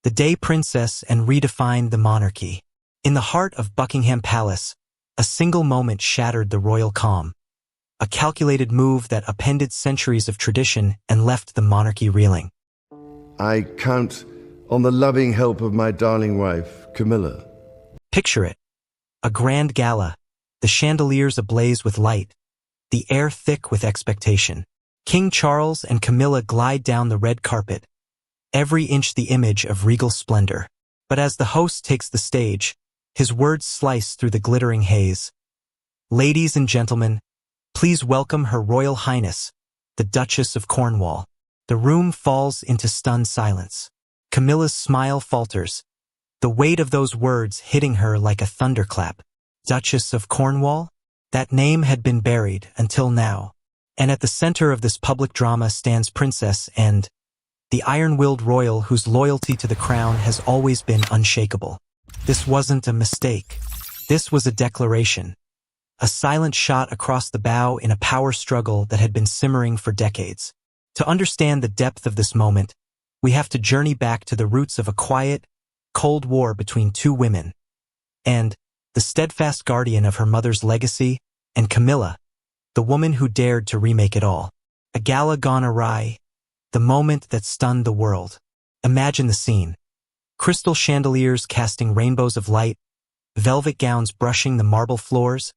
The Day Princess and Redefined the Monarchy. In the heart of Buckingham Palace, a single moment shattered the royal calm. A calculated move that upended centuries of tradition and left the monarchy reeling. I count on the loving help of my darling wife, Camilla. Picture it. A grand gala, the chandeliers ablaze with light, the air thick with expectation. King Charles and Camilla glide down the red carpet, every inch the image of regal splendor. But as the host takes the stage, his words slice through the glittering haze. Ladies and gentlemen, please welcome Her Royal Highness, the Duchess of Cornwall. The room falls into stunned silence. Camilla's smile falters, the weight of those words hitting her like a thunderclap. Duchess of Cornwall? That name had been buried until now. And at the center of this public drama stands Princess and the iron-willed royal whose loyalty to the crown has always been unshakable. This wasn't a mistake. This was a declaration. A silent shot across the bow in a power struggle that had been simmering for decades. To understand the depth of this moment, we have to journey back to the roots of a quiet, cold war between two women, and the steadfast guardian of her mother's legacy, and Camilla, the woman who dared to remake it all. A gala gone awry, the moment that stunned the world. Imagine the scene. Crystal chandeliers casting rainbows of light, velvet gowns brushing the marble floors,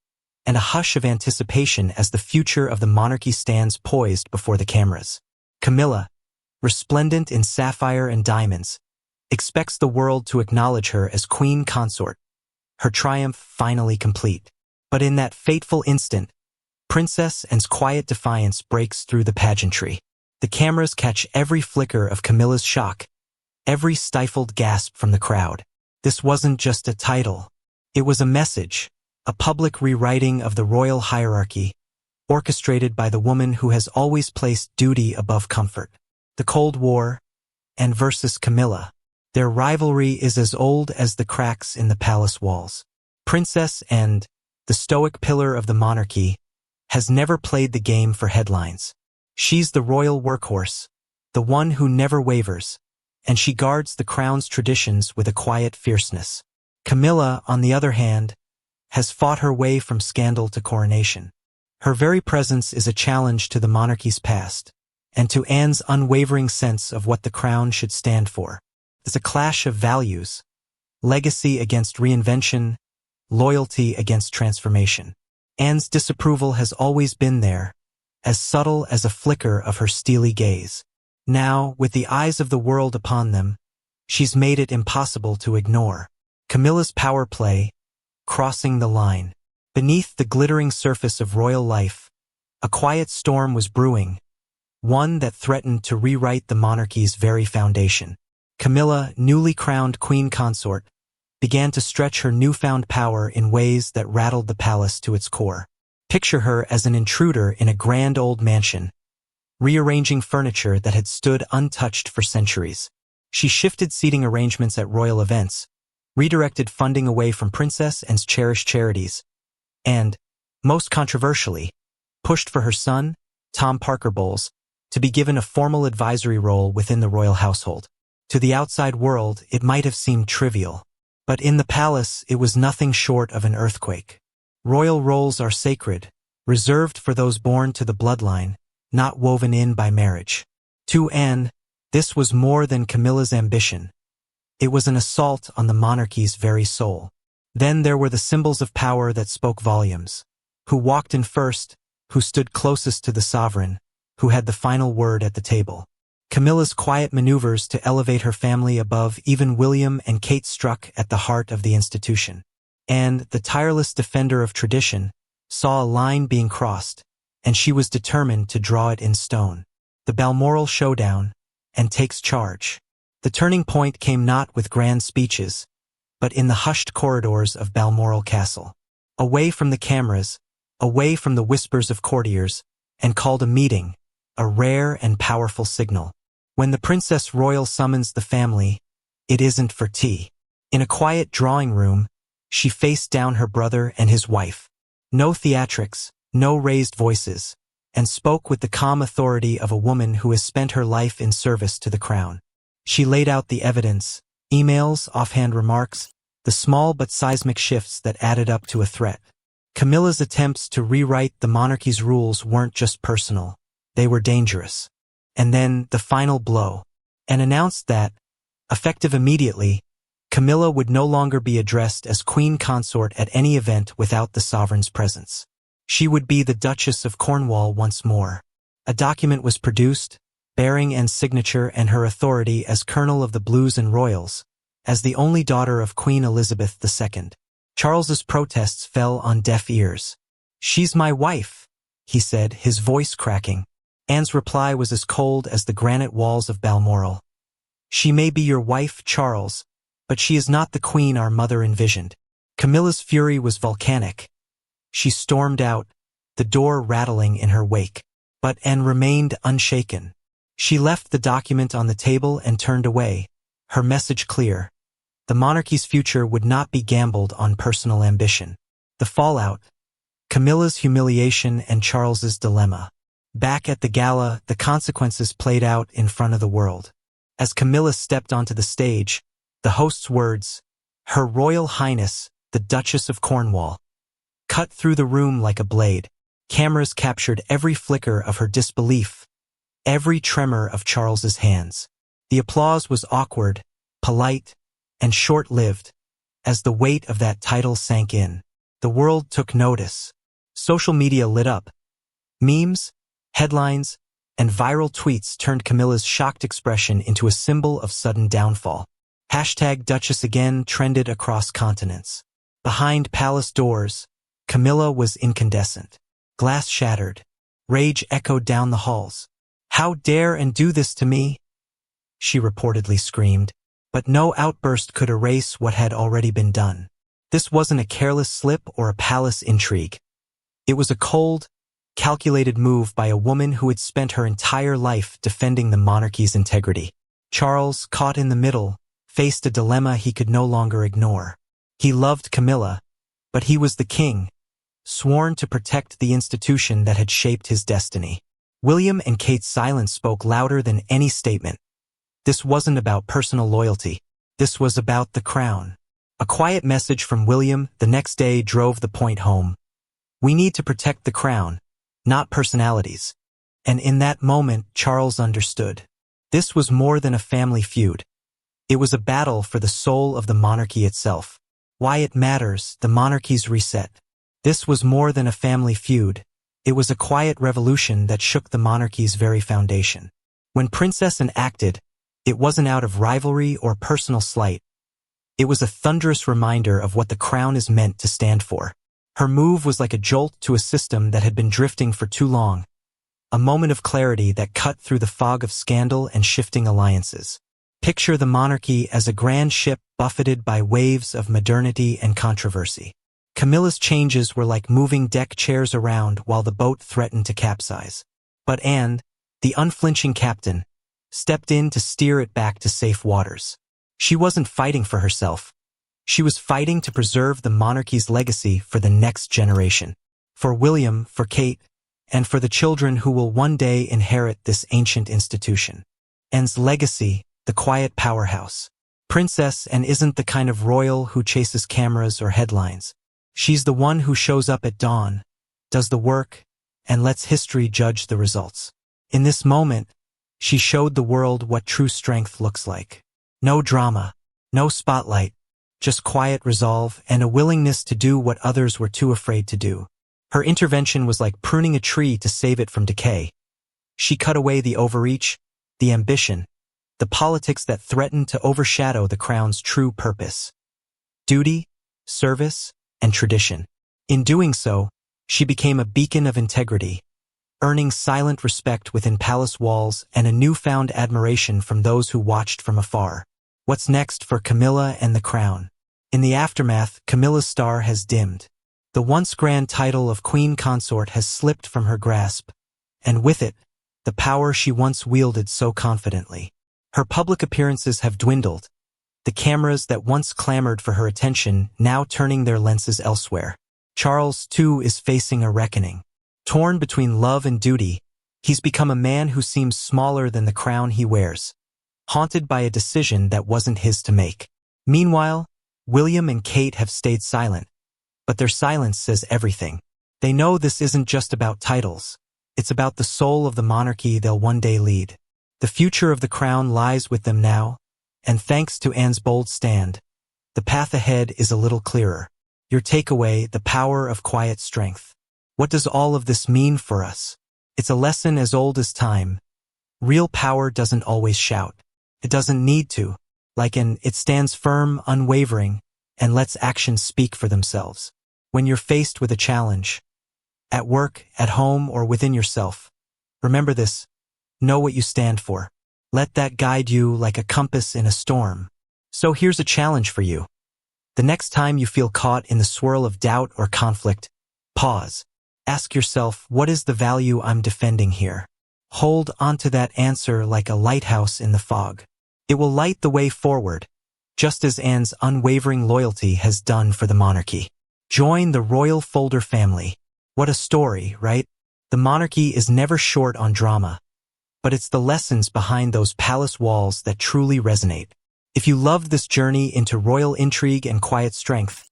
and a hush of anticipation as the future of the monarchy stands poised before the cameras. Camilla, resplendent in sapphire and diamonds, expects the world to acknowledge her as Queen Consort, her triumph finally complete. But in that fateful instant, Princess Anne's quiet defiance breaks through the pageantry. The cameras catch every flicker of Camilla's shock, every stifled gasp from the crowd. This wasn't just a title. It was a message, a public rewriting of the royal hierarchy, orchestrated by the woman who has always placed duty above comfort. The Cold War, Anne versus Camilla. Their rivalry is as old as the cracks in the palace walls. Princess Anne, the stoic pillar of the monarchy, has never played the game for headlines. She's the royal workhorse, the one who never wavers, and she guards the crown's traditions with a quiet fierceness. Camilla, on the other hand, has fought her way from scandal to coronation. Her very presence is a challenge to the monarchy's past, and to Anne's unwavering sense of what the crown should stand for. It's a clash of values, legacy against reinvention, loyalty against transformation. Anne's disapproval has always been there, as subtle as a flicker of her steely gaze. Now, with the eyes of the world upon them, she's made it impossible to ignore. Camilla's power play, crossing the line. Beneath the glittering surface of royal life, a quiet storm was brewing, one that threatened to rewrite the monarchy's very foundation. Camilla, newly crowned Queen Consort, began to stretch her newfound power in ways that rattled the palace to its core. Picture her as an intruder in a grand old mansion, rearranging furniture that had stood untouched for centuries. She shifted seating arrangements at royal events, redirected funding away from Princess Anne's cherished charities, and, most controversially, pushed for her son, Tom Parker Bowles, to be given a formal advisory role within the royal household. To the outside world, it might have seemed trivial, but in the palace it was nothing short of an earthquake. Royal roles are sacred, reserved for those born to the bloodline, not woven in by marriage. To Anne, this was more than Camilla's ambition. It was an assault on the monarchy's very soul. Then there were the symbols of power that spoke volumes. Who walked in first, who stood closest to the sovereign, who had the final word at the table. Camilla's quiet maneuvers to elevate her family above even William and Kate struck at the heart of the institution. And, the tireless defender of tradition, saw a line being crossed, and she was determined to draw it in stone. The Balmoral showdown, and takes charge. The turning point came not with grand speeches, but in the hushed corridors of Balmoral Castle. Away from the cameras, away from the whispers of courtiers, and called a meeting, a rare and powerful signal. When the Princess Royal summons the family, it isn't for tea. In a quiet drawing room, she faced down her brother and his wife. No theatrics, no raised voices, and spoke with the calm authority of a woman who has spent her life in service to the crown. She laid out the evidence, Emails, offhand remarks, the small but seismic shifts that added up to a threat. Camilla's attempts to rewrite the monarchy's rules weren't just personal, they were dangerous. And then, the final blow. And announced that, effective immediately, Camilla would no longer be addressed as Queen Consort at any event without the sovereign's presence. She would be the Duchess of Cornwall once more. A document was produced, bearing Anne's signature and her authority as Colonel of the Blues and Royals, as the only daughter of Queen Elizabeth II. Charles's protests fell on deaf ears. "She's my wife," he said, his voice cracking. Anne's reply was as cold as the granite walls of Balmoral. "She may be your wife, Charles, but she is not the queen our mother envisioned." Camilla's fury was volcanic. She stormed out, the door rattling in her wake. But Anne remained unshaken. She left the document on the table and turned away, her message clear. The monarchy's future would not be gambled on personal ambition. The fallout, Camilla's humiliation and Charles's dilemma. Back at the gala, the consequences played out in front of the world. As Camilla stepped onto the stage, the host's words, "Her Royal Highness, the Duchess of Cornwall," cut through the room like a blade. Cameras captured every flicker of her disbelief, every tremor of Charles's hands. The applause was awkward, polite, and short-lived. As the weight of that title sank in, the world took notice. Social media lit up. Memes, headlines, and viral tweets turned Camilla's shocked expression into a symbol of sudden downfall. #Duchess again trended across continents. Behind palace doors, Camilla was incandescent. Glass shattered. Rage echoed down the halls. "How dare and do this to me?" she reportedly screamed. But no outburst could erase what had already been done. This wasn't a careless slip or a palace intrigue. It was a cold, calculated move by a woman who had spent her entire life defending the monarchy's integrity. Charles, caught in the middle, faced a dilemma he could no longer ignore. He loved Camilla, but he was the king, sworn to protect the institution that had shaped his destiny. William and Kate's silence spoke louder than any statement. This wasn't about personal loyalty. This was about the crown. A quiet message from William the next day drove the point home. "We need to protect the crown, not personalities." And in that moment, Charles understood. This was more than a family feud. It was a battle for the soul of the monarchy itself. Why it matters, the monarchy's reset. This was more than a family feud. It was a quiet revolution that shook the monarchy's very foundation. When Princess Anne acted, it wasn't out of rivalry or personal slight. It was a thunderous reminder of what the crown is meant to stand for. Her move was like a jolt to a system that had been drifting for too long, a moment of clarity that cut through the fog of scandal and shifting alliances. Picture the monarchy as a grand ship buffeted by waves of modernity and controversy. Camilla's changes were like moving deck chairs around while the boat threatened to capsize. But Anne, the unflinching captain, stepped in to steer it back to safe waters. She wasn't fighting for herself. She was fighting to preserve the monarchy's legacy for the next generation. For William, for Kate, and for the children who will one day inherit this ancient institution. Anne's legacy, the quiet powerhouse. Princess Anne isn't the kind of royal who chases cameras or headlines. She's the one who shows up at dawn, does the work, and lets history judge the results. In this moment, she showed the world what true strength looks like. No drama, no spotlight, just quiet resolve and a willingness to do what others were too afraid to do. Her intervention was like pruning a tree to save it from decay. She cut away the overreach, the ambition, the politics that threatened to overshadow the crown's true purpose. Duty, service, and tradition. In doing so, she became a beacon of integrity, earning silent respect within palace walls and a newfound admiration from those who watched from afar. What's next for Camilla and the crown? In the aftermath, Camilla's star has dimmed. The once grand title of Queen Consort has slipped from her grasp, and with it, the power she once wielded so confidently. Her public appearances have dwindled, the cameras that once clamored for her attention now turning their lenses elsewhere. Charles, too, is facing a reckoning. Torn between love and duty, he's become a man who seems smaller than the crown he wears. haunted by a decision that wasn't his to make. Meanwhile, William and Kate have stayed silent, but their silence says everything. They know this isn't just about titles. It's about the soul of the monarchy they'll one day lead. The future of the crown lies with them now, and thanks to Anne's bold stand, the path ahead is a little clearer. Your takeaway, the power of quiet strength. What does all of this mean for us? It's a lesson as old as time. Real power doesn't always shout. It doesn't need to. It stands firm, unwavering, and lets actions speak for themselves. When you're faced with a challenge, at work, at home, or within yourself, remember this: know what you stand for. Let that guide you like a compass in a storm. So here's a challenge for you. The next time you feel caught in the swirl of doubt or conflict, pause. Ask yourself, what is the value I'm defending here? Hold onto that answer like a lighthouse in the fog. It will light the way forward, just as Anne's unwavering loyalty has done for the monarchy. Join the royal folder family. What a story, right? The monarchy is never short on drama, but it's the lessons behind those palace walls that truly resonate. If you loved this journey into royal intrigue and quiet strength,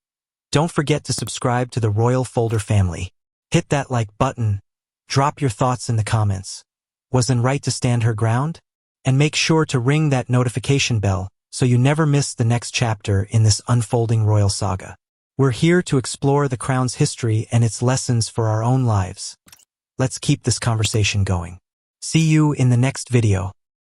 don't forget to subscribe to the Royal Folder family. Hit that like button, drop your thoughts in the comments. Was Anne right to stand her ground? And make sure to ring that notification bell so you never miss the next chapter in this unfolding royal saga. We're here to explore the crown's history and its lessons for our own lives. Let's keep this conversation going. See you in the next video.